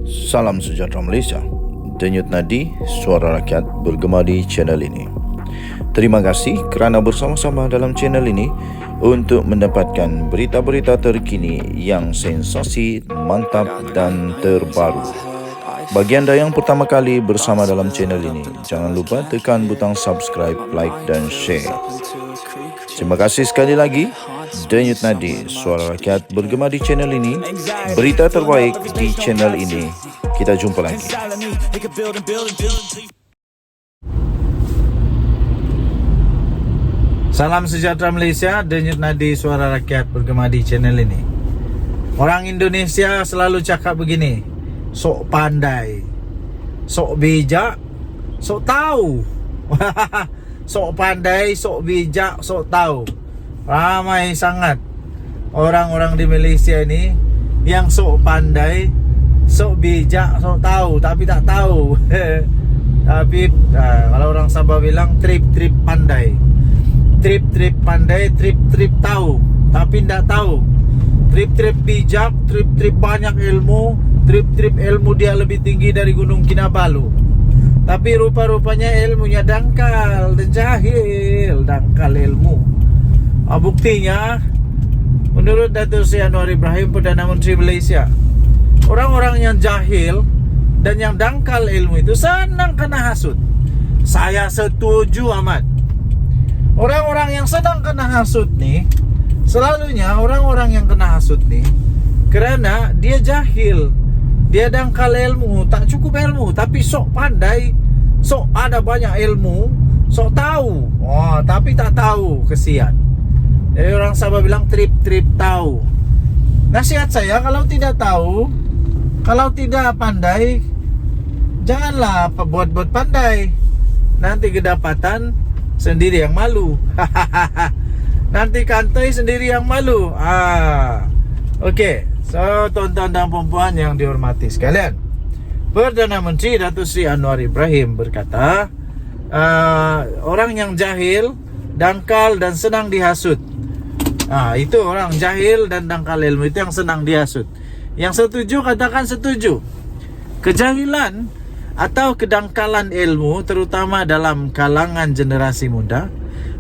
Salam sejahtera Malaysia. Denyut nadi suara rakyat bergema di channel ini. Terima kasih kerana bersama-sama dalam channel ini untuk mendapatkan berita-berita terkini yang sensasi, mantap dan terbaru. Bagi anda yang pertama kali bersama dalam channel ini, jangan lupa tekan butang subscribe, like dan share. Terima kasih sekali lagi. Denyut nadi suara rakyat bergema di channel ini. Berita terbaik di channel ini. Kita jumpa lagi. Salam sejahtera Malaysia. Denyut nadi suara rakyat bergema di channel ini. Orang Indonesia selalu cakap begini, sok pandai, sok bijak, sok tahu. Sok pandai, sok bijak, sok tahu. Ramai sangat orang-orang di Malaysia ini yang sok pandai, sok bijak, sok tahu, tapi tak tahu. Tapi kalau orang Sabah bilang trip-trip pandai. Trip-trip pandai, trip-trip tahu, tapi tak tahu. Trip-trip bijak, trip-trip banyak ilmu, trip-trip ilmu dia lebih tinggi dari Gunung Kinabalu. Tapi rupa-rupanya ilmunya dangkal dan jahil, dangkal ilmu. Buktinya, menurut Datuk Seri Anwar Ibrahim, Perdana Menteri Malaysia, orang-orang yang jahil dan yang dangkal ilmu itu senang kena hasut. Saya setuju amat. Orang-orang yang sedang kena hasut nih, selalunya orang-orang yang kena hasut nih kerana dia jahil, dia dangkal ilmu, tak cukup ilmu, tapi sok pandai, sok ada banyak ilmu, sok tahu, tapi tak tahu, kesian. Jadi orang Sabah bilang trip-trip tahu. Nasihat saya, kalau tidak tahu, kalau tidak pandai, janganlah buat-buat pandai. Nanti kedapatan sendiri yang malu. Nanti kantai sendiri yang malu. Okey. So, tuan-tuan dan puan-puan yang dihormati sekalian, Perdana Menteri Datuk Seri Anwar Ibrahim berkata, orang yang jahil, dangkal dan senang dihasut. Itu orang jahil dan dangkal ilmu, itu yang senang dihasut. Yang setuju katakan setuju. Kejahilan atau kedangkalan ilmu, terutama dalam kalangan generasi muda,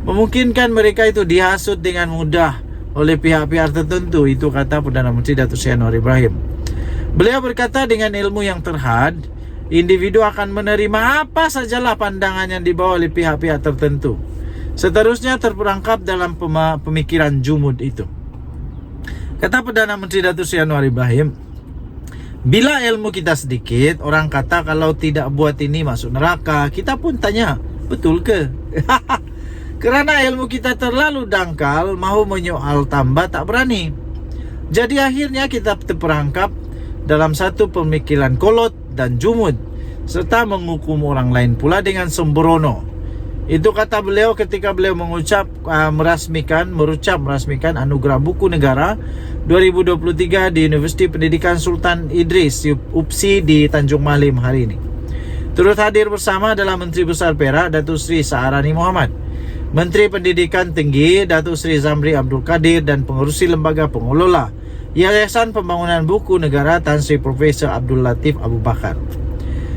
memungkinkan mereka itu dihasut dengan mudah oleh pihak-pihak tertentu. Itu kata Perdana Menteri Datuk Seri Anwar Ibrahim. Beliau berkata, dengan ilmu yang terhad, individu akan menerima apa sajalah pandangan yang dibawa oleh pihak-pihak tertentu. Seterusnya terperangkap dalam pemikiran jumud itu. Kata Perdana Menteri Datuk Seri Anwar Ibrahim, bila ilmu kita sedikit, orang kata kalau tidak buat ini masuk neraka. Kita pun tanya, betul ke? Kerana ilmu kita terlalu dangkal, mahu menyoal tambah tak berani. Jadi akhirnya kita terperangkap dalam satu pemikiran kolot dan jumud, serta menghukum orang lain pula dengan sembrono. Itu kata beliau ketika beliau merasmikan Anugerah Buku Negara 2023 di Universiti Pendidikan Sultan Idris UPSI di Tanjung Malim hari ini. Turut hadir bersama adalah Menteri Besar Perak Datuk Seri Saharani Mohamad, Menteri Pendidikan Tinggi Datuk Seri Zamri Abdul Kadir, dan pengerusi lembaga pengelola Yayasan Pembangunan Buku Negara Tan Sri Profesor Abdul Latif Abu Bakar.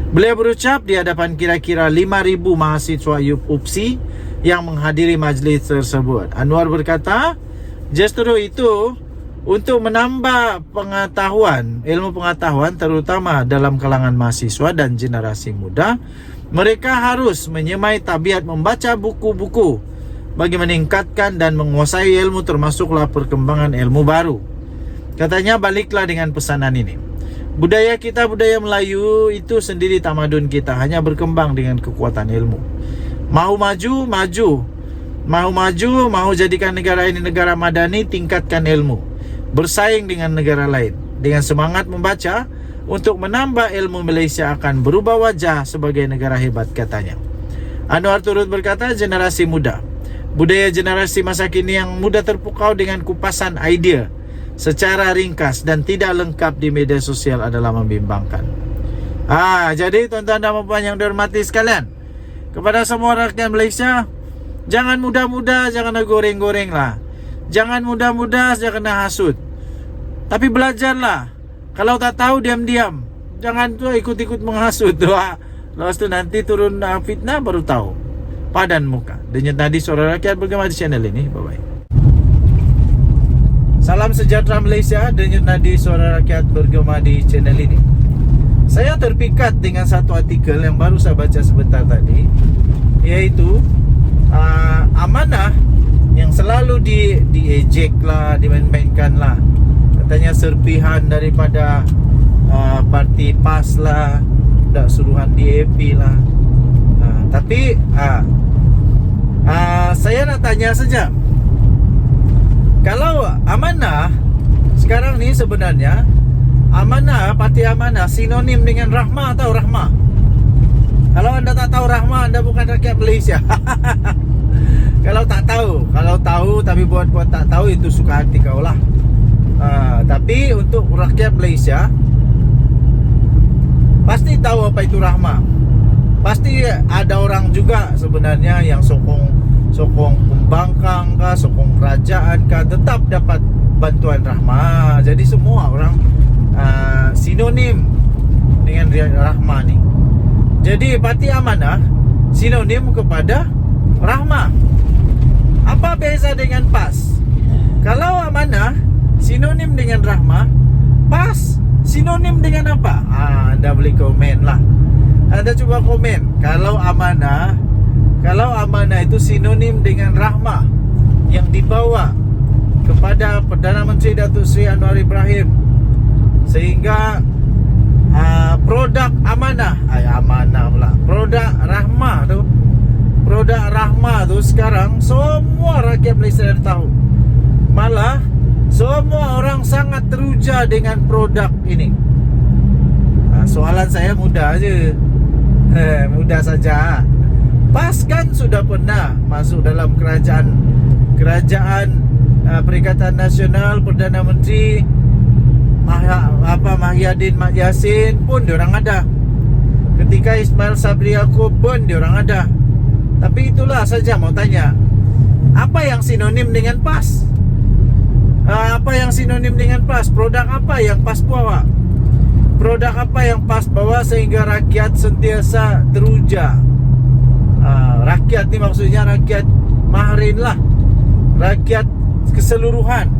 Beliau berucap di hadapan kira-kira 5,000 mahasiswa UPSI yang menghadiri majlis tersebut. Anwar berkata, justru itu untuk menambah ilmu pengetahuan terutama dalam kalangan mahasiswa dan generasi muda, mereka harus menyemai tabiat membaca buku-buku bagi meningkatkan dan menguasai ilmu, termasuklah perkembangan ilmu baru. Katanya, baliklah dengan pesanan ini. Budaya kita, budaya Melayu itu sendiri tamadun kita, hanya berkembang dengan kekuatan ilmu. Mahu maju, maju. Mahu maju, mahu jadikan negara ini negara madani, tingkatkan ilmu. Bersaing dengan negara lain. Dengan semangat membaca, untuk menambah ilmu, Malaysia akan berubah wajah sebagai negara hebat, katanya. Anwar turut berkata, generasi muda, budaya generasi masa kini yang mudah terpukau dengan kupasan idea secara ringkas dan tidak lengkap di media sosial adalah membimbangkan. Jadi tuan-tuan dan puan yang dihormati sekalian, kepada semua rakyat Malaysia, jangan mudah-mudah, jangan goreng-goreng lah. Jangan mudah-mudah, jangan hasut. Tapi belajarlah. Kalau tak tahu, diam-diam. jangan tuh ikut-ikut menghasut tuh. Lepas tu nanti turun fitnah baru tahu. Padan muka. Denyut nadi suara rakyat bergema di channel ini. Bye bye. Salam sejahtera Malaysia. Denyut nadi suara rakyat bergema di channel ini. Saya terpikat dengan satu artikel yang baru saya baca sebentar tadi, yaitu amanah yang selalu diejek lah, dimain-mainkan lah. Katanya serpihan daripada parti PAS lah, dak suruhan DAP lah. Tapi saya nak tanya saja, kalau amanah sekarang ni sebenarnya amanah, parti amanah sinonim dengan Rahma atau Rahma? Kalau anda tak tahu Rahma, anda bukan rakyat Malaysia. Kalau tahu tapi buat tak tahu, itu suka hati kau lah. Tapi untuk rakyat Malaysia pasti tahu apa itu Rahma. Pasti ada orang juga sebenarnya yang sokong pembangkang kah, sokong kerajaan kah, tetap dapat bantuan Rahma. Jadi semua orang sinonim dengan Rahma ni. Jadi parti amanah sinonim kepada Rahma. Apa beza dengan PAS? Kalau amanah sinonim dengan Rahma, PAS sinonim dengan apa? Anda boleh komen lah. Anda cuba komen. Kalau amanah itu sinonim dengan Rahma yang dibawa kepada Perdana Menteri Datuk Seri Anwar Ibrahim, sehingga produk amanah pula, produk Rahma tu sekarang semua rakyat Malaysia dah tahu. Malah semua orang sangat teruja dengan produk ini. Soalan saya mudah aje. Mudah saja. PAS kan sudah pernah masuk dalam kerajaan Perikatan Nasional, Perdana Menteri Mahyadin Mat Yassin pun diorang ada. Ketika Ismail Sabri Yaakob pun diorang ada. Tapi itulah saja mau tanya, apa yang sinonim dengan PAS? Apa yang sinonim dengan PAS? Produk apa yang PAS bawa? Produk apa yang PAS bawa sehingga rakyat sentiasa teruja? Rakyat ni maksudnya rakyat Mahrin lah, rakyat keseluruhan,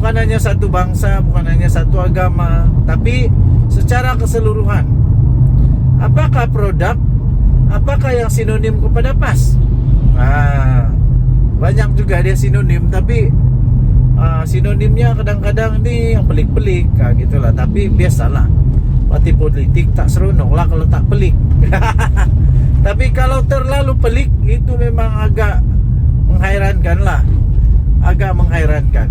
bukan hanya satu bangsa, bukan hanya satu agama, tapi secara keseluruhan. Apakah produk, apakah yang sinonim kepada PAS? Banyak juga dia sinonim, tapi sinonimnya kadang-kadang ni yang pelik-pelik gitulah. Tapi biasalah, parti politik tak seronok lah kalau tak pelik. Tapi kalau terlalu pelik, itu memang agak menghairankan lah. Agak menghairankan.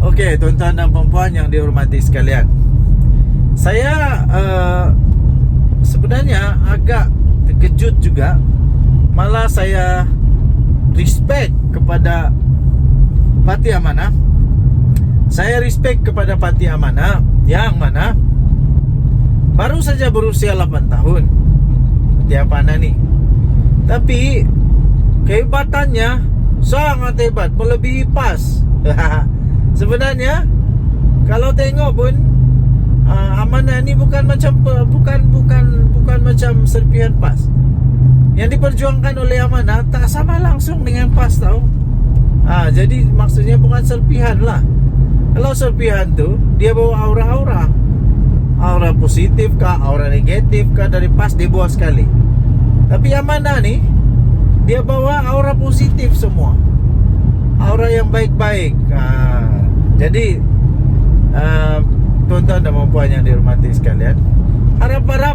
Okey, tuan-tuan dan puan-puan yang dihormati sekalian, saya sebenarnya agak terkejut juga. Malah saya respect kepada Parti Amanah. Saya respect kepada Parti Amanah yang mana baru saja berusia 8 tahun. Parti Amanah ni, tapi kehebatannya sangat hebat, melebihi PAS. Sebenarnya kalau tengok pun Amanah ni bukan macam serpihan PAS. Yang diperjuangkan oleh Amanah tak sama langsung dengan PAS tau. Jadi maksudnya bukan serpihan lah. Kalau serpihan tu dia bawa aura positif kah, aura negatif kah dari PAS, dia bawa sekali. Tapi Amanah ni dia bawa aura positif semua, aura yang baik-baik. Jadi tuan-tuan dan puan yang dihormati sekalian, harap-harap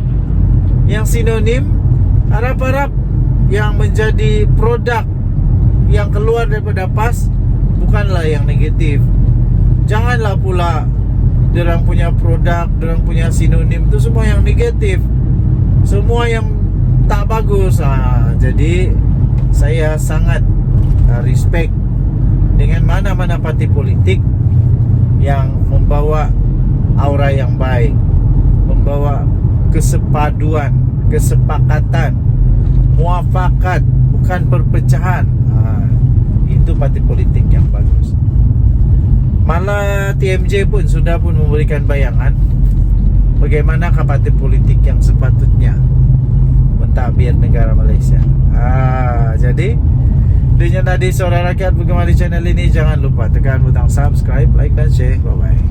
yang sinonim, harap-harap yang menjadi produk yang keluar daripada PAS bukanlah yang negatif. Janganlah pula diorang punya produk, diorang punya sinonim tu semua yang negatif, semua yang tak bagus. Jadi saya sangat respect dengan mana-mana parti politik yang membawa aura yang baik, membawa kesepaduan, kesepakatan, muafakat, bukan perpecahan. Itu parti politik yang bagus. Malah TMJ pun sudah memberikan bayangan bagaimana partai politik yang sepatutnya mentadbir negara Malaysia. Jadi Denyut Nadi Suara Rakyat bergema di channel ini. Jangan lupa tekan butang subscribe, like dan share. Bye bye.